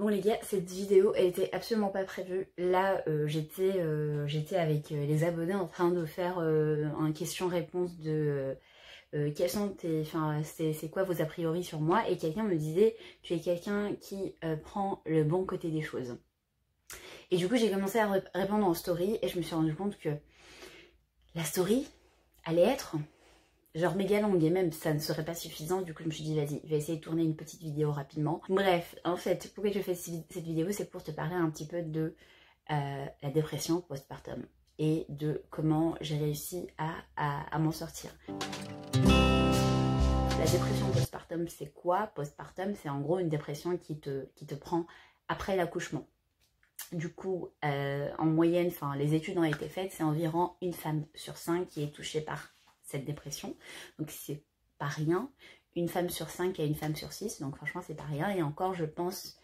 Bon les gars, cette vidéo elle était absolument pas prévue. Là j'étais avec les abonnés en train de faire un question-réponse de quels sont tes, enfin c'est quoi vos a priori sur moi, et quelqu'un me disait tu es quelqu'un qui prend le bon côté des choses. Et du coup j'ai commencé à répondre en story et je me suis rendu compte que la story allait être genre méga longue et même ça ne serait pas suffisant. Du coup je me suis dit vas-y, je vais essayer de tourner une petite vidéo rapidement. Bref, en fait pourquoi je fais cette vidéo, c'est pour te parler un petit peu de la dépression postpartum et de comment j'ai réussi à m'en sortir. La dépression postpartum c'est quoi? Postpartum c'est en gros une dépression qui te prend après l'accouchement. Du coup, en moyenne, les études ont été faites, c'est environ une femme sur 5 qui est touchée par cette dépression. Donc c'est pas rien. Une femme sur 5 à une femme sur 6, donc franchement c'est pas rien. Et encore je pense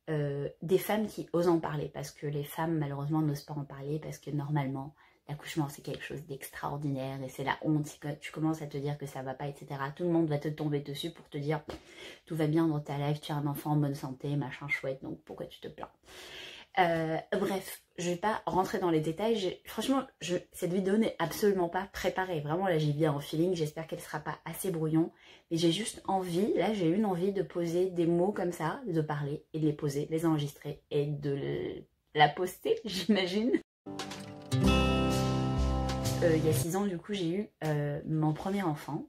des femmes qui osent en parler, parce que les femmes malheureusement n'osent pas en parler, parce que normalement l'accouchement c'est quelque chose d'extraordinaire et c'est la honte. Si tu commences à te dire que ça va pas, etc., tout le monde va te tomber dessus pour te dire tout va bien dans ta life, tu as un enfant en bonne santé, machin chouette, donc pourquoi tu te plains? Bref, je vais pas rentrer dans les détails. Franchement, cette vidéo n'est absolument pas préparée. Vraiment, là, j'y viens en feeling. J'espère qu'elle sera pas assez brouillon. Mais j'ai juste envie, là, j'ai une envie de poser des mots comme ça, de parler et de les poser, les enregistrer et de la poster, j'imagine. Il y a 6 ans, du coup, j'ai eu mon premier enfant.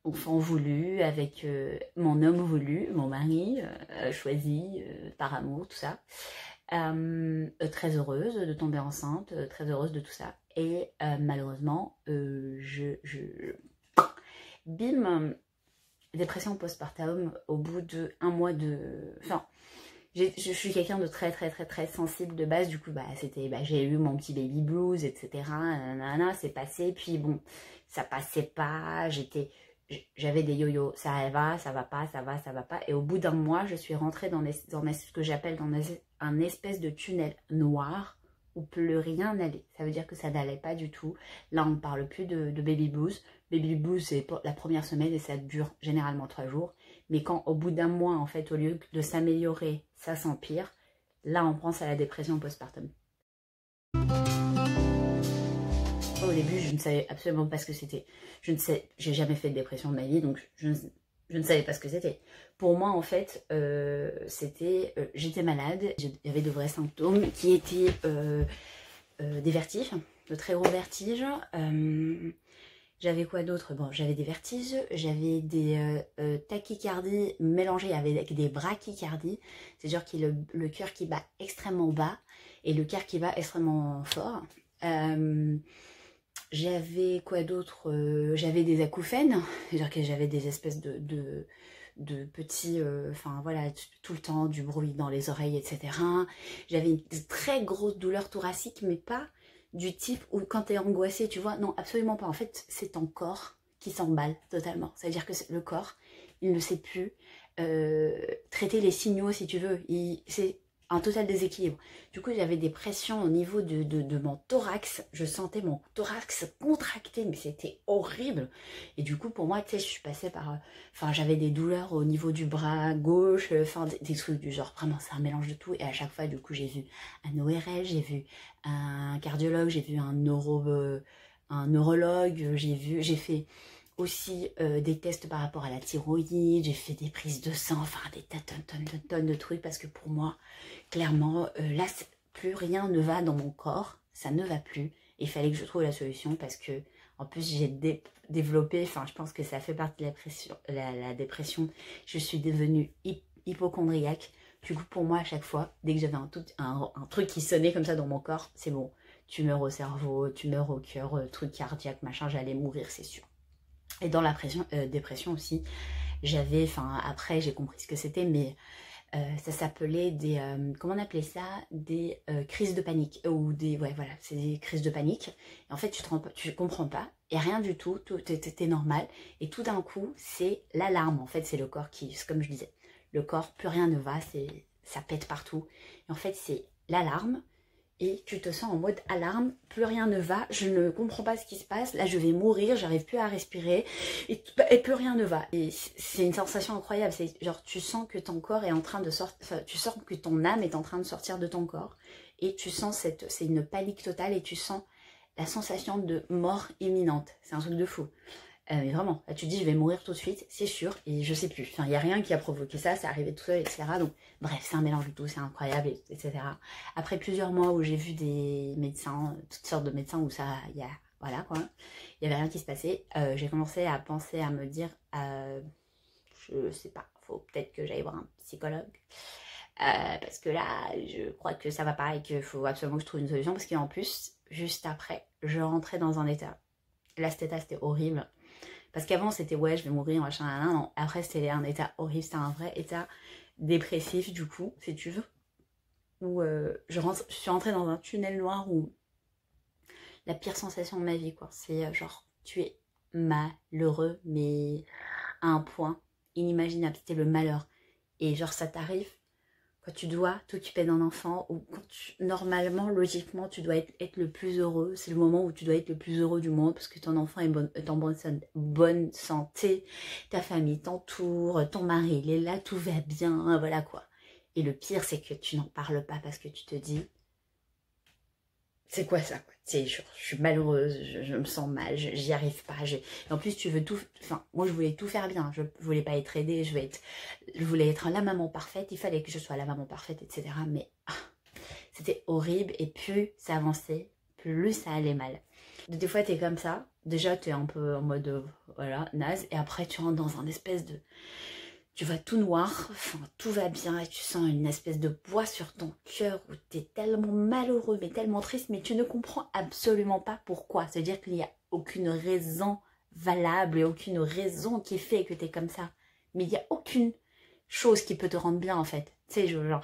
Enfant voulu, avec mon homme voulu, mon mari choisi par amour, tout ça. Très heureuse de tomber enceinte, très heureuse de tout ça. Et malheureusement, bim, dépression postpartum au bout de 1 mois de... Enfin, je suis quelqu'un de très sensible de base. Du coup, j'ai eu mon petit baby blues, etc. C'est passé, puis bon, ça passait pas, j'avais des yo-yo, ça va pas, ça va pas. Et au bout d'1 mois, je suis rentrée dans ce que j'appelle dans un espèce de tunnel noir où plus rien n'allait. Ça veut dire que ça n'allait pas du tout. Là, on ne parle plus de baby blues. Baby blues, c'est la première semaine et ça dure généralement 3 jours. Mais quand au bout d'1 mois, en fait, au lieu de s'améliorer, ça s'empire, là, on pense à la dépression postpartum. Au début, je ne savais absolument pas ce que c'était. J'ai jamais fait de dépression de ma vie, donc je ne savais pas ce que c'était. Pour moi, en fait, j'étais malade. Il y avait de vrais symptômes qui étaient des vertiges, de très gros vertiges. J'avais quoi d'autre? Bon, j'avais des vertiges, j'avais des tachycardies mélangées avec des brachycardies. C'est-à-dire que le cœur qui bat extrêmement bas et le cœur qui bat extrêmement fort. J'avais quoi d'autre? J'avais des acouphènes, c'est-à-dire que j'avais des espèces de petits, voilà, tout le temps du bruit dans les oreilles, etc. J'avais une très grosse douleur thoracique, mais pas du type où quand tu es angoissé, tu vois, non, absolument pas. En fait, c'est ton corps qui s'emballe totalement. C'est-à-dire que le corps, il ne sait plus traiter les signaux, si tu veux. C'est un total déséquilibre. Du coup, j'avais des pressions au niveau de mon thorax. Je sentais mon thorax contracté, mais c'était horrible. Et du coup, pour moi, tu sais, je suis passée par... j'avais des douleurs au niveau du bras gauche, des trucs du genre, vraiment, c'est un mélange de tout. Et à chaque fois, du coup, j'ai vu un ORL, j'ai vu un cardiologue, j'ai vu un neurologue, j'ai fait aussi des tests par rapport à la thyroïde, j'ai fait des prises de sang, des tonnes de trucs, parce que pour moi, clairement, là, plus rien ne va dans mon corps, ça ne va plus, et il fallait que je trouve la solution, parce que, en plus, j'ai développé, je pense que ça fait partie de la dépression, je suis devenue hypocondriaque. Du coup, pour moi, à chaque fois, dès que j'avais un truc qui sonnait comme ça dans mon corps, c'est bon, tumeur au cerveau, tumeur au cœur, truc cardiaque, machin, j'allais mourir, c'est sûr. Et dans la dépression aussi, j'avais, après j'ai compris ce que c'était, mais ça s'appelait des, comment on appelait ça? Des crises de panique, ou des, ouais voilà, c'est des crises de panique. Et en fait, tu comprends pas, et rien du tout, tout était normal, et tout d'un coup, c'est l'alarme, en fait, c'est le corps qui, comme je disais, le corps, plus rien ne va, ça pète partout, et en fait, c'est l'alarme, et tu te sens en mode alarme, plus rien ne va, je ne comprends pas ce qui se passe, là je vais mourir, j'arrive plus à respirer et plus rien ne va. Et c'est une sensation incroyable, c'est genre tu sens que ton corps est en train de sortir, enfin, tu sens que ton âme est en train de sortir de ton corps et tu sens c'est une panique totale et tu sens la sensation de mort imminente, c'est un truc de fou. Mais vraiment, là tu te dis je vais mourir tout de suite, c'est sûr, et je sais plus. Enfin, il n'y a rien qui a provoqué ça, c'est arrivé tout seul, etc. Donc, bref, c'est un mélange de tout, c'est incroyable, etc. Après plusieurs mois où j'ai vu des médecins, toutes sortes de médecins où ça, voilà quoi, il n'y avait rien qui se passait, j'ai commencé à penser, à me dire, je sais pas, faut peut-être que j'aille voir un psychologue. Parce que là, je crois que ça va pas et qu'il faut absolument que je trouve une solution. Parce qu'en plus, juste après, je rentrais dans un état. Là, cet état, c'était horrible. Parce qu'avant, c'était ouais, je vais mourir, machin, non. Après, c'était un état horrible, c'était un vrai état dépressif, du coup, si tu veux. Où je suis rentrée dans un tunnel noir où la pire sensation de ma vie, quoi. C'est genre, tu es malheureux, mais à un point inimaginable. C'était le malheur. Et genre, ça t'arrive quand tu dois t'occuper d'un enfant ou quand normalement, logiquement, tu dois être le plus heureux. C'est le moment où tu dois être le plus heureux du monde parce que ton enfant est en bonne santé, ta famille t'entoure, ton mari il est là, tout va bien, voilà quoi. Et le pire, c'est que tu n'en parles pas parce que tu te dis, c'est quoi ça quoi? Je suis malheureuse, je me sens mal, j'y arrive pas. Et en plus, tu veux tout. Enfin, moi, je voulais tout faire bien. Je voulais pas être aidée. Je voulais être la maman parfaite. Il fallait que je sois la maman parfaite, etc. Mais c'était horrible. Et plus ça avançait, plus ça allait mal. Des fois, t'es comme ça. Déjà, t'es un peu en mode voilà, naze. Et après, tu rentres dans un espèce de. Tu vois tout noir, enfin, tout va bien et tu sens une espèce de poids sur ton cœur où tu es tellement malheureux, mais tellement triste, mais tu ne comprends absolument pas pourquoi. C'est-à-dire qu'il n'y a aucune raison valable et aucune raison qui fait que tu es comme ça. Mais il n'y a aucune chose qui peut te rendre bien en fait. Tu sais, genre,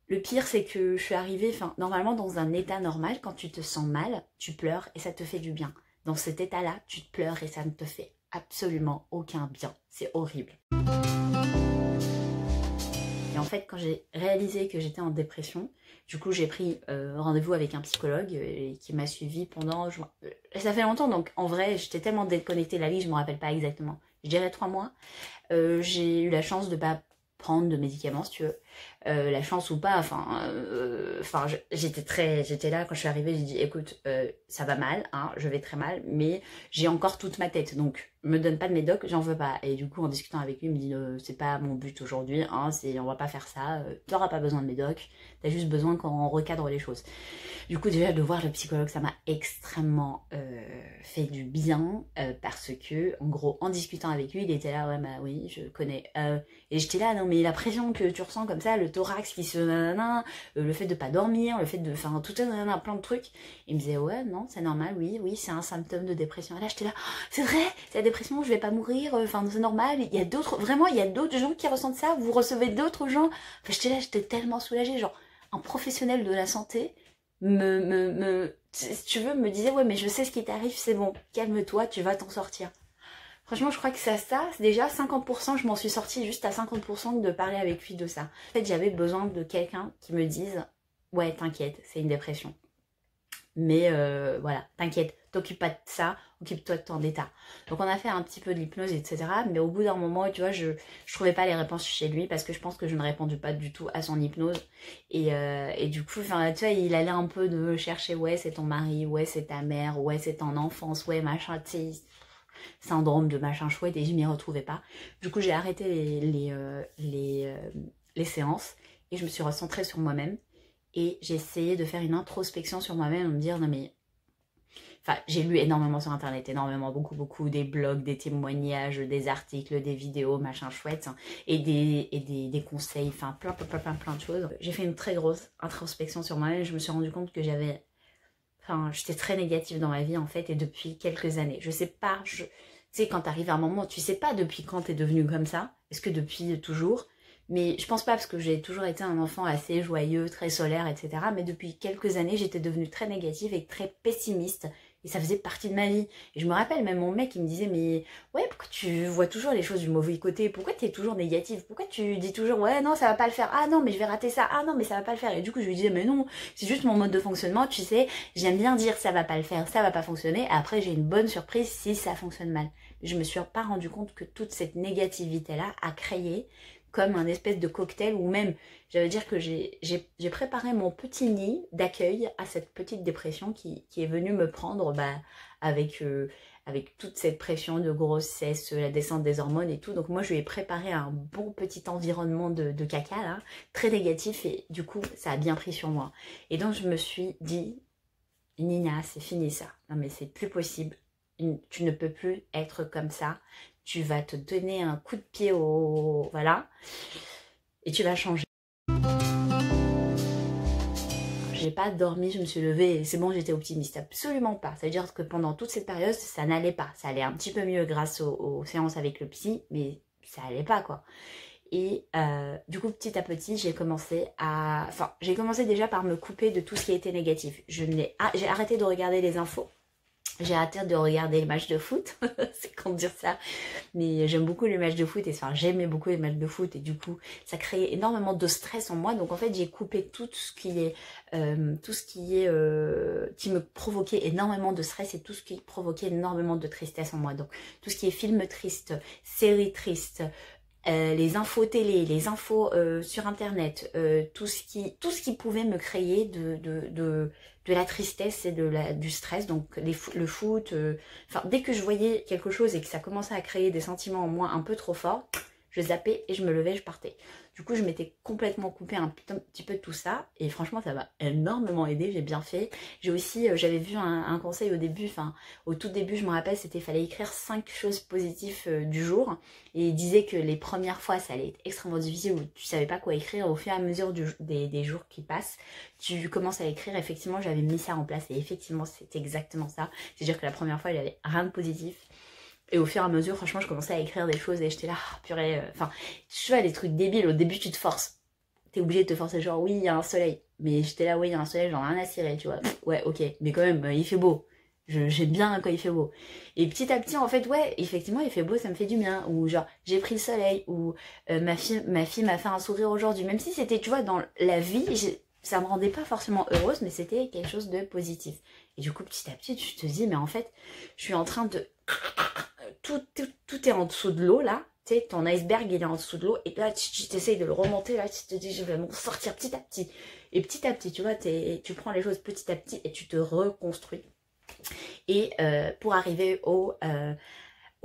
le pire c'est que je suis arrivée, enfin, normalement dans un état normal, quand tu te sens mal, tu pleures et ça te fait du bien. Dans cet état-là, tu pleures et ça ne te fait absolument aucun bien. C'est horrible. Et en fait, quand j'ai réalisé que j'étais en dépression, du coup, j'ai pris rendez-vous avec un psychologue qui m'a suivi pendant... ça fait longtemps, donc en vrai, j'étais tellement déconnectée de la vie, je ne me rappelle pas exactement. Je dirais 3 mois. J'ai eu la chance de ne pas prendre de médicaments, si tu veux. La chance ou pas, j'étais là quand je suis arrivée, j'ai dit, écoute, ça va mal, hein, je vais très mal, mais j'ai encore toute ma tête, donc me donne pas de médoc, j'en veux pas. Et du coup, en discutant avec lui, il me dit, c'est pas mon but aujourd'hui, hein, on va pas faire ça, t'auras pas besoin de médoc, t'as juste besoin qu'on recadre les choses. Du coup, déjà, de voir le psychologue, ça m'a extrêmement fait du bien, parce que, en gros, en discutant avec lui, il était là, ouais, bah oui, je connais. Et j'étais là, non, mais la pression que tu ressens comme ça, le thorax qui se le fait de pas dormir, le fait de faire tout un plein de trucs. Il me disait ouais non c'est normal, oui c'est un symptôme de dépression. Et là j'étais là, c'est vrai, c'est la dépression, je vais pas mourir, enfin c'est normal. Il y a d'autres, vraiment il y a d'autres gens qui ressentent ça, vous recevez d'autres gens. Enfin j'étais là, j'étais tellement soulagée, genre un professionnel de la santé si tu veux me disait ouais mais je sais ce qui t'arrive, c'est bon, calme-toi, tu vas t'en sortir. Franchement, je crois que c'est déjà 50%, je m'en suis sortie juste à 50% de parler avec lui de ça. En fait, j'avais besoin de quelqu'un qui me dise « Ouais, t'inquiète, c'est une dépression. Mais voilà, t'inquiète, t'occupes pas de ça, occupe-toi de ton état. » Donc on a fait un petit peu de l'hypnose, etc. Mais au bout d'un moment, tu vois, je trouvais pas les réponses chez lui parce que je pense que je ne répondais pas du tout à son hypnose. Et du coup, tu vois, il allait un peu de chercher « Ouais, c'est ton mari, ouais, c'est ta mère, ouais, c'est ton enfance, ouais, machin, tu sais... » syndrome de machin chouette et je m'y retrouvais pas. Du coup j'ai arrêté les séances et je me suis recentrée sur moi-même et j'ai essayé de faire une introspection sur moi-même, de me dire non mais... Enfin j'ai lu énormément sur internet, énormément, beaucoup, des blogs, des témoignages, des articles, des vidéos, machin chouette et des conseils, enfin plein de choses. J'ai fait une très grosse introspection sur moi-même et je me suis rendu compte que j'étais très négative dans ma vie en fait et depuis quelques années. Je sais pas, tu sais quand t'arrives à un moment, tu sais pas depuis quand t'es devenue comme ça. Est-ce que depuis toujours? Mais je pense pas parce que j'ai toujours été un enfant assez joyeux, très solaire, etc. Mais depuis quelques années, j'étais devenue très négative et très pessimiste Et ça faisait partie de ma vie. Et je me rappelle, même mon mec, il me disait, mais ouais, pourquoi tu vois toujours les choses du mauvais côté? Pourquoi tu es toujours négative? Pourquoi tu dis toujours, ouais, non, ça va pas le faire. Ah non, mais je vais rater ça. Ah non, mais ça va pas le faire. Et du coup, je lui disais, mais non, c'est juste mon mode de fonctionnement. Tu sais, j'aime bien dire, ça va pas le faire, ça va pas fonctionner. Après, j'ai une bonne surprise si ça fonctionne mal. Je me suis pas rendu compte que toute cette négativité-là a créé comme un espèce de cocktail, ou même, j'allais dire que j'ai préparé mon petit nid d'accueil à cette petite dépression qui est venue me prendre avec, avec toute cette pression de grossesse, la descente des hormones et tout. Donc moi, je lui ai préparé un bon petit environnement de caca, là, très négatif, et du coup, ça a bien pris sur moi. Et donc, je me suis dit, Nina, c'est fini ça. Non mais c'est plus possible. Tu ne peux plus être comme ça. Tu vas te donner un coup de pied au... Voilà. Et tu vas changer. J'ai pas dormi, je me suis levée, c'est bon, j'étais optimiste. Absolument pas. Ça veut dire que pendant toute cette période, ça n'allait pas. Ça allait un petit peu mieux grâce aux séances avec le psy, mais ça allait pas, quoi. Et du coup, petit à petit, j'ai commencé à... Enfin, j'ai commencé déjà par me couper de tout ce qui était négatif. J'ai arrêté de regarder les infos. J'ai arrêté de regarder les matchs de foot, c'est con de dire ça, mais j'aime beaucoup les matchs de foot, et enfin j'aimais beaucoup les matchs de foot, et du coup ça créait énormément de stress en moi. Donc en fait j'ai coupé tout ce qui est, qui me provoquait énormément de stress, et tout ce qui provoquait énormément de tristesse en moi. Donc tout ce qui est film triste, séries tristes, les infos télé, les infos sur internet, tout ce qui pouvait me créer de la tristesse et du stress, donc le foot, enfin dès que je voyais quelque chose et que ça commençait à créer des sentiments en moi un peu trop forts, je zappais et je me levais, je partais. Du coup, je m'étais complètement coupée un petit peu de tout ça, et franchement, ça m'a énormément aidé, j'ai bien fait. J'ai aussi, j'avais vu un conseil au début, enfin, au tout début, je me rappelle, c'était fallait écrire 5 choses positives du jour, et il disait que les premières fois, ça allait être extrêmement difficile, où tu savais pas quoi écrire. Au fur et à mesure des jours qui passent, tu commences à écrire. Effectivement, j'avais mis ça en place, et effectivement, c'est exactement ça. C'est-à-dire que la première fois, il y avait rien de positif. Et au fur et à mesure, franchement, je commençais à écrire des choses et j'étais là, oh, purée. Enfin, tu vois, les trucs débiles, au début, tu te forces. T'es obligé de te forcer, genre, oui, il y a un soleil. Mais j'étais là, oui, il y a un soleil, j'en ai rien à cirer, tu vois. Ouais, ok, mais quand même, il fait beau. J'aime bien quand il fait beau. Et petit à petit, en fait, ouais, effectivement, il fait beau, ça me fait du bien. Ou genre, j'ai pris le soleil. Ou ma fille m'a fait un sourire aujourd'hui. Même si c'était, tu vois, dans la vie, ça me rendait pas forcément heureuse, mais c'était quelque chose de positif. Et du coup, petit à petit, tu te dis, mais en fait, je suis en train de... Tout est en dessous de l'eau, là. Tu sais, ton iceberg, il est en dessous de l'eau. Et là, tu essayes de le remonter. Là, tu te dis, je vais m'en sortir petit à petit. Et petit à petit, tu vois, tu prends les choses petit à petit et tu te reconstruis. Et pour arriver au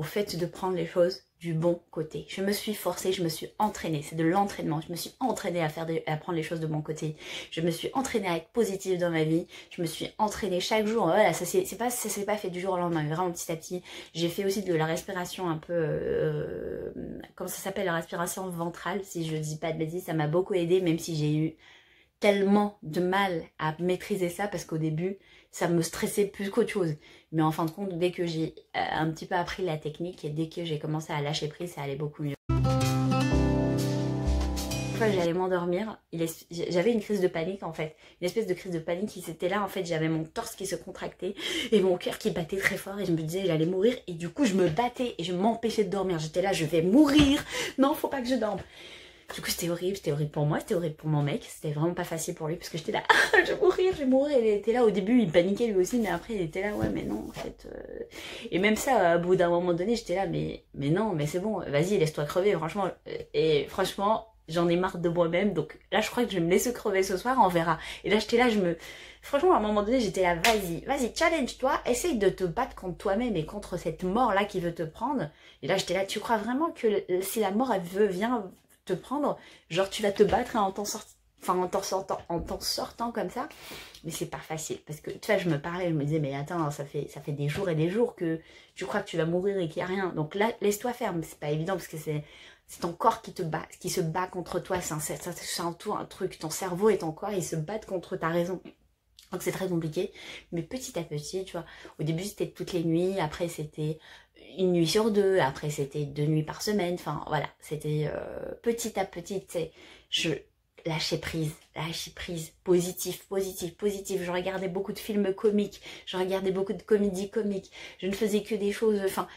fait de prendre les choses du bon côté. Je me suis forcée, je me suis entraînée. C'est de l'entraînement. Je me suis entraînée à prendre les choses de mon côté. Je me suis entraînée à être positive dans ma vie. Je me suis entraînée chaque jour. Voilà, ça s'est pas fait du jour au lendemain, mais vraiment petit à petit. J'ai fait aussi de la respiration un peu... comment ça s'appelle, la respiration ventrale, si je dis pas de bêtises. Ça m'a beaucoup aidé, même si j'ai eu tellement de mal à maîtriser ça, parce qu'au début ça me stressait plus qu'autre chose, mais en fin de compte, dès que j'ai un petit peu appris la technique et dès que j'ai commencé à lâcher prise, ça allait beaucoup mieux. Une fois j'allais m'endormir, j'avais une crise de panique en fait, une espèce de crise de panique qui s'était là en fait. J'avais mon torse qui se contractait et mon cœur qui battait très fort, et je me disais j'allais mourir, et du coup je me battais et je m'empêchais de dormir. J'étais là, je vais mourir, non, faut pas que je dorme. Du coup, c'était horrible pour moi, c'était horrible pour mon mec, c'était vraiment pas facile pour lui, parce que j'étais là, ah, je vais mourir, il était là au début, il paniquait lui aussi, mais après il était là, ouais, mais non, en fait. Et même ça, au bout d'un moment donné, j'étais là, mais non, mais c'est bon, vas-y, laisse-toi crever, franchement. Et franchement, j'en ai marre de moi-même, donc là, je crois que je vais me laisser crever ce soir, on verra. Et là, j'étais là, franchement, à un moment donné, j'étais là, vas-y, challenge-toi, essaye de te battre contre toi-même et contre cette mort-là qui veut te prendre. Et là, j'étais là, tu crois vraiment que si la mort, elle vient te prendre, genre tu vas te battre en t'en sortant comme ça? Mais c'est pas facile, parce que tu vois, je me parlais, je me disais, mais attends, ça fait des jours et des jours que tu crois que tu vas mourir et qu'il n'y a rien, donc là laisse-toi faire. Mais c'est pas évident, parce que c'est ton corps qui se bat contre toi, c'est tout un truc, ton cerveau et ton corps, ils se battent contre ta raison. Donc c'est très compliqué, mais petit à petit, tu vois, au début c'était toutes les nuits, après c'était une nuit sur deux, après c'était 2 nuits par semaine, enfin voilà, c'était petit à petit, tu sais, lâcher prise, positif. Je regardais beaucoup de films comiques, je regardais beaucoup de comédies comiques, je ne faisais que des choses, enfin,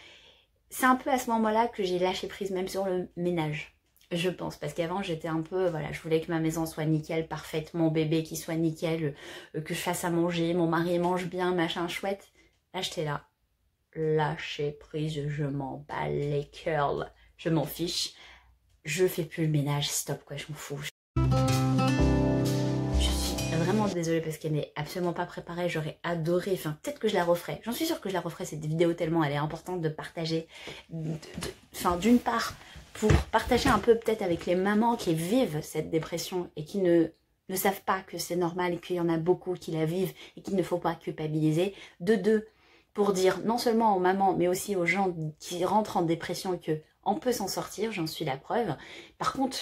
c'est un peu à ce moment-là que j'ai lâché prise même sur le ménage, je pense, parce qu'avant j'étais un peu, voilà, je voulais que ma maison soit nickel, parfaite, mon bébé qui soit nickel, que je fasse à manger, mon mari mange bien, machin chouette. Là j'étais là, lâcher prise, je m'en bats les curls, je m'en fiche, je fais plus le ménage, stop quoi, je m'en fous. Je suis vraiment désolée parce qu'elle n'est absolument pas préparée, j'aurais adoré, enfin peut-être que je la referai, j'en suis sûre que je la referai cette vidéo tellement elle est importante de partager, enfin d'une part pour partager un peu peut-être avec les mamans qui vivent cette dépression et qui ne savent pas que c'est normal et qu'il y en a beaucoup qui la vivent et qu'il ne faut pas culpabiliser, de deux, pour dire non seulement aux mamans mais aussi aux gens qui rentrent en dépression que on peut s'en sortir, j'en suis la preuve. Par contre,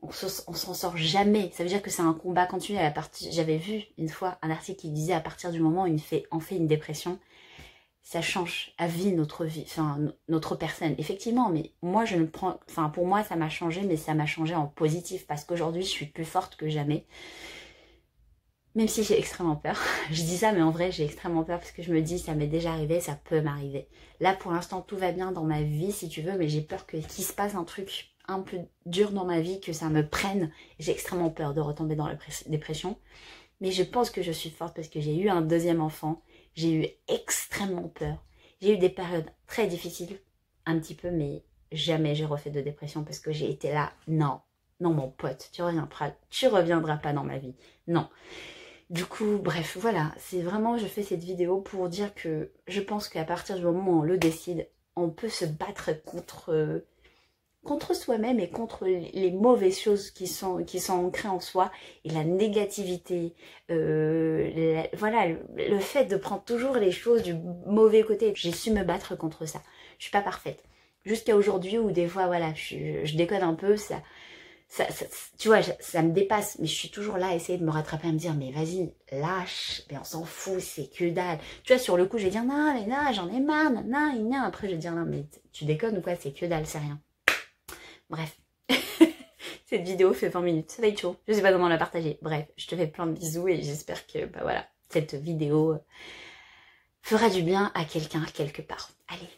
on s'en sort jamais. Ça veut dire que c'est un combat continu. J'avais vu une fois un article qui disait à partir du moment où on fait une dépression, ça change à vie notre vie, enfin notre personne. Effectivement, mais moi je ne prends, enfin pour moi ça m'a changé, mais ça m'a changé en positif parce qu'aujourd'hui je suis plus forte que jamais. Même si j'ai extrêmement peur. Je dis ça, mais en vrai, j'ai extrêmement peur parce que je me dis, ça m'est déjà arrivé, ça peut m'arriver. Là, pour l'instant, tout va bien dans ma vie, si tu veux, mais j'ai peur qu'il se passe un truc un peu dur dans ma vie, que ça me prenne. J'ai extrêmement peur de retomber dans la dépression. Mais je pense que je suis forte parce que j'ai eu un deuxième enfant. J'ai eu extrêmement peur. J'ai eu des périodes très difficiles, un petit peu, mais jamais j'ai refait de dépression parce que j'ai été là. Non, non mon pote, tu reviendras pas dans ma vie. Non. Du coup, bref, voilà, c'est vraiment, je fais cette vidéo pour dire que je pense qu'à partir du moment où on le décide, on peut se battre contre soi-même et contre les mauvaises choses qui sont ancrées en soi et la négativité, voilà, le fait de prendre toujours les choses du mauvais côté. J'ai su me battre contre ça. Je suis pas parfaite. Jusqu'à aujourd'hui où des fois, voilà, je déconne un peu, ça, tu vois, ça me dépasse, mais je suis toujours là à essayer de me rattraper, à me dire, mais vas-y, lâche, mais on s'en fout, c'est que dalle. Tu vois, sur le coup, je vais dire, non, mais non, j'en ai marre, non, après, je vais dire, non, mais tu déconnes ou quoi, c'est que dalle, c'est rien. Bref, cette vidéo fait 20 minutes, ça va être chaud, je sais pas comment la partager. Bref, je te fais plein de bisous et j'espère que, bah voilà, cette vidéo fera du bien à quelqu'un quelque part. Allez.